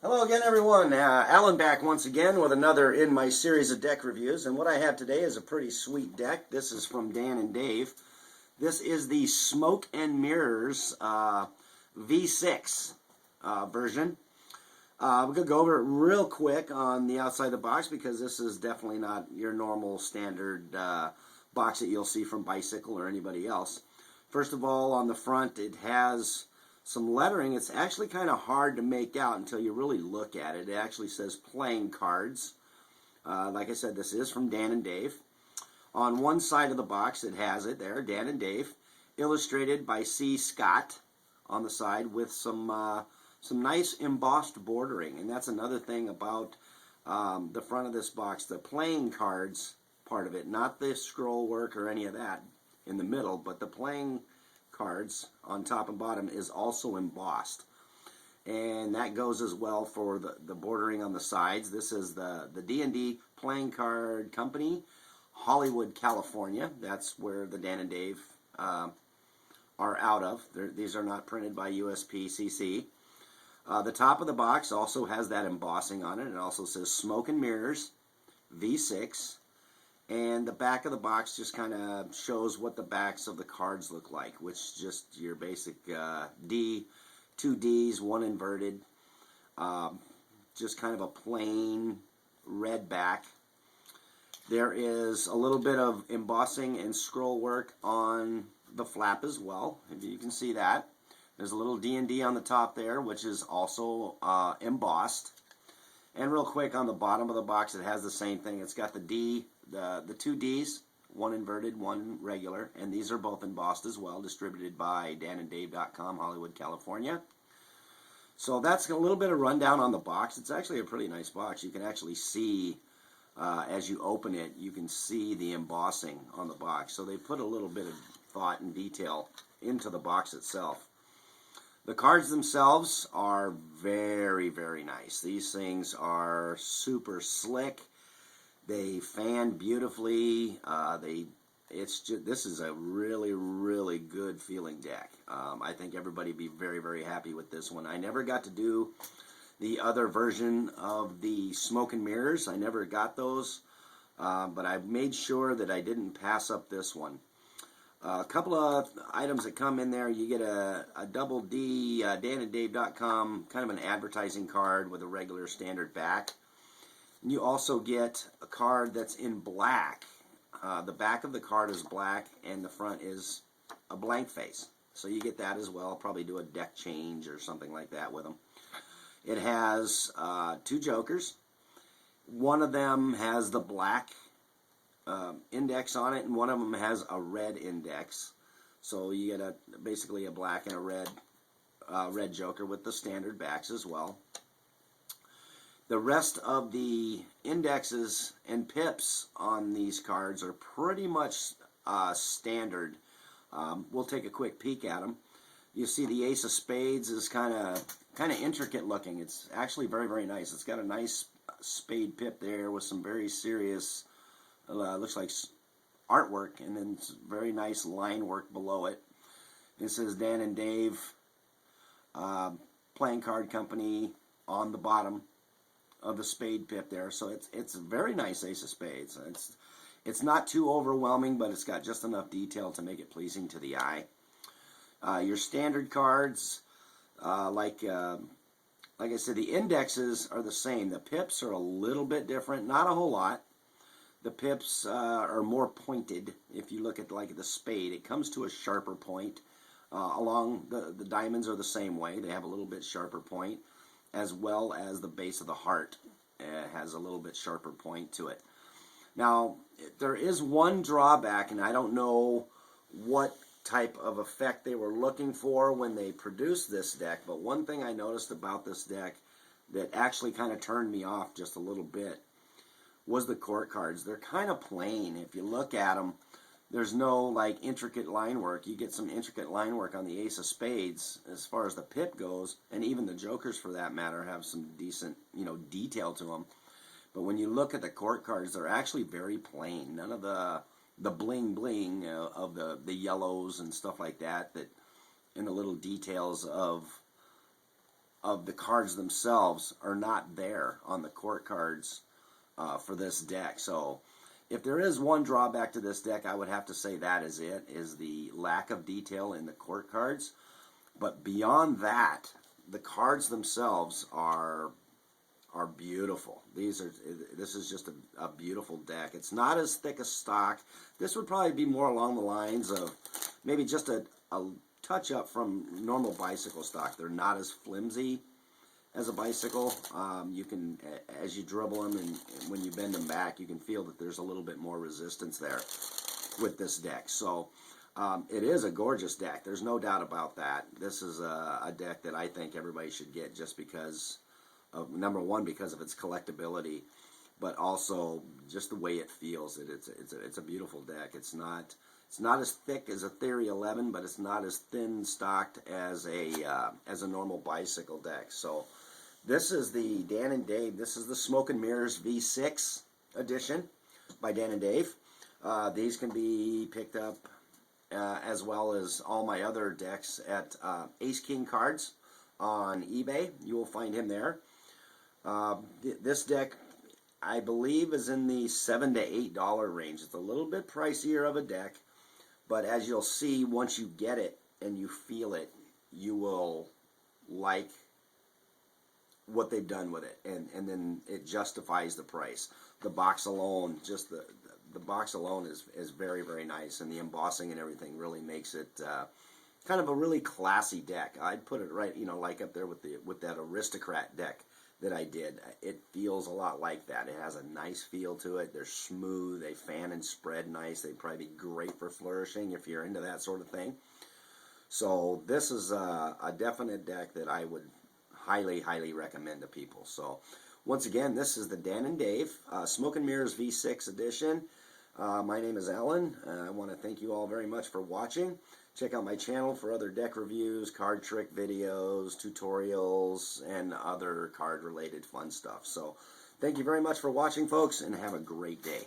Hello again, everyone. Alan back once again with another in my series of deck reviews. And what I have today is a pretty sweet deck. This is from Dan and Dave. This is the Smoke and Mirrors V6 version. We're going to go over it real quick on the outside of the box because this is definitely not your normal standard box that you'll see from Bicycle or anybody else. First of all, on the front, it has some lettering. It's actually kind of hard to make out until you really look at it. It actually says playing cards. Like I said, this is from Dan and Dave. On one side of the box, it has it there, Dan and Dave, illustrated by C. Scott on the side with some nice embossed bordering. And that's another thing about the front of this box, the playing cards part of it, not the scroll work or any of that in the middle, but the playing cards on top and bottom is also embossed, and that goes as well for the bordering on the sides. This is the D&D Playing Card Company, Hollywood, California. That's where the Dan and Dave are out of. These are not printed by USPCC. The top of the box also has that embossing on it. It also says Smoke and Mirrors V6. And the back of the box just kind of shows what the backs of the cards look like, which just your basic D, 2 Ds, 1 inverted, just kind of a plain red back. There is a little bit of embossing and scroll work on the flap as well, if you can see that. There's a little D&D on the top there, which is also embossed. And real quick, on the bottom of the box, it has the same thing. It's got the D, the 2 Ds, 1 inverted, 1 regular, and these are both embossed as well, distributed by dananddave.com, Hollywood, California. So that's a little bit of rundown on the box. It's actually a pretty nice box. You can actually see, as you open it, you can see the embossing on the box. So they put a little bit of thought and detail into the box itself. The cards themselves are very, very nice. These things are super slick. They fan beautifully. This is a really, really good feeling deck. I think everybody would be very, very happy with this one. I never got to do the other version of the Smoke and Mirrors. I never got those, but I made sure that I didn't pass up this one. A couple of items that come in there. You get a double D dananddave.com, kind of an advertising card with a regular standard back. And you also get a card that's in black. The back of the card is black and the front is a blank face. So you get that as well. I'll probably do a deck change or something like that with them. It has 2 jokers. One of them has the black index on it, and one of them has a red index. So you get basically a black and a red joker with the standard backs as well. The rest of the indexes and pips on these cards are pretty much standard. We'll take a quick peek at them. You see the Ace of Spades is kind of intricate looking. It's actually very, very nice. It's got a nice spade pip there with some very serious, looks like artwork, and then very nice line work below it. It says Dan and Dave Playing Card Company on the bottom of the spade pip there. So it's a very nice Ace of Spades. It's not too overwhelming, but it's got just enough detail to make it pleasing to the eye. Your standard cards, like I said, the indexes are the same. The pips are a little bit different, not a whole lot. The pips are more pointed. If you look at like the spade, it comes to a sharper point. Along the diamonds are the same way. They have a little bit sharper point, as well as the base of the heart has a little bit sharper point to it. Now, there is one drawback, and I don't know what type of effect they were looking for when they produced this deck, but one thing I noticed about this deck that actually kind of turned me off just a little bit was the court cards. They're kind of plain. If you look at them, there's no like intricate line work. You get some intricate line work on the Ace of Spades as far as the pip goes, and even the jokers for that matter have some decent, detail to them. But when you look at the court cards, they're actually very plain. None of the bling bling of the yellows and stuff like that, and the little details of of the cards themselves are not there on the court cards for this deck. So if there is one drawback to this deck, I would have to say that is it, is the lack of detail in the court cards. But beyond that, the cards themselves are beautiful. This is just a beautiful deck. It's not as thick as stock. This would probably be more along the lines of maybe just a touch up from normal bicycle stock. They're not as flimsy as a bicycle. You can, as you dribble them and when you bend them back, you can feel that there's a little bit more resistance there with this deck. So it is a gorgeous deck. There's no doubt about that. This is a deck that I think everybody should get just because of, number one, because of its collectability, but also just the way it feels. It's a beautiful deck. It's not as thick as a Theory 11, but it's not as thin stocked as a normal bicycle deck. So this is the Dan and Dave. This is the Smoke and Mirrors V6 edition by Dan and Dave. These can be picked up as well as all my other decks at Ace King Cards on eBay. You will find him there. This deck, I believe, is in the $7 to $8 range. It's a little bit pricier of a deck, but as you'll see, once you get it and you feel it, you will like what they've done with it, and then it justifies the price. The box alone, just the box alone is very, very nice, and the embossing and everything really makes it kind of a really classy deck. I'd put it right, like up there with that Aristocrat deck that I did. It feels a lot like that. It has a nice feel to it. They're smooth. They fan and spread nice. They'd probably be great for flourishing if you're into that sort of thing. So this is a definite deck that I would highly, highly recommend to people. So once again, this is the Dan and Dave Smoke and Mirrors V6 edition. My name is Alan. I want to thank you all very much for watching. Check out my channel for other deck reviews, card trick videos, tutorials, and other card related fun stuff. So thank you very much for watching, folks, and have a great day.